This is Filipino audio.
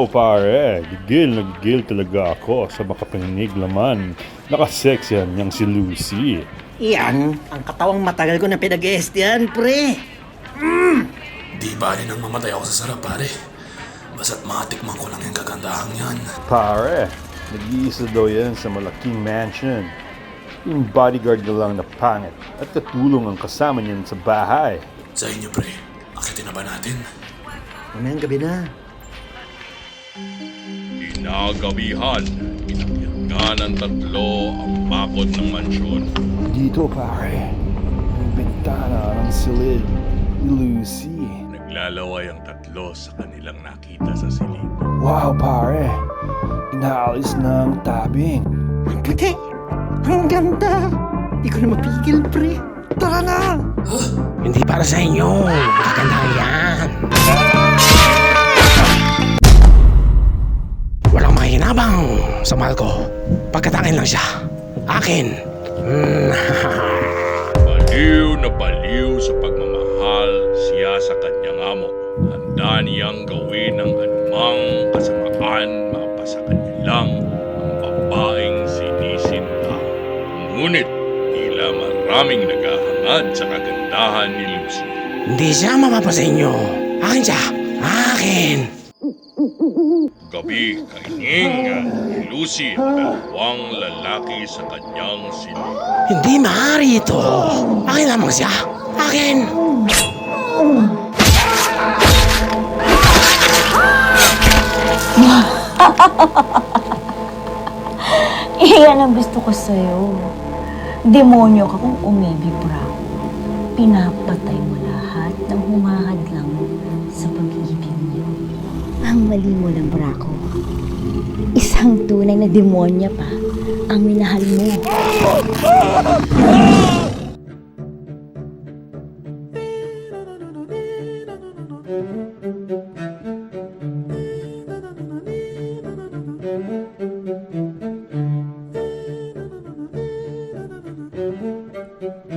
Wow, pare! Gigil talaga ako sa makapanginig laman. Nakaseksyan niyang si Lucy. Iyan, ang katawang matagal ko na pinag-eestiyan, pre. Di ba rin ang mamatay ako sa sarap, pare? Basta't matikman ko lang yung kagandahan yan. Pare, nag-iisa daw yan sa malaking mansion. Yung bodyguard na lang na pangit at katulong ang kasama niyan sa bahay. Sa inyo, pre. Akitin na ba natin? Mamayang gabi na. Kinagabihan, inakyat nga ng tatlo ang bakod ng mansyon. Dito, pare. Yung bintana ng silid ni Lucy. Naglalaway ang tatlo sa kanilang nakita sa silid. Wow, pare. Inaalis na ang tabing. Ang puti! Ang ganda! Di ko na mapigil, pre. Tara na! Hindi para sa inyo. Maganda yan. Walang mahinabang sa mahal ko. Pagkatangin lang siya. Akin. Baliw sa pagmamahal siya sa kanyang amo. Handa niyang gawin ang anumang kasamaan mapasa kanya lang ang babaeng sinisinta. Ngunit tila maraming naghahangad sa kagandahan ni Lucy. Hindi siya mapapasa inyo. Akin siya. Akin. Gabi kaining ni Lucy ang dalawang lalaki sa kanyang silid. Hindi maaari ito. Akin lamang siya. Akin. Iyan ang gusto ko sa'yo. Demonyo ka kung umibig, Braco. Pinapatay mo lahat ng humahadlang sa pag-ibig mo. Ang mali mo lang, Braco. Isang tunay na demonya pa ang minahal mo.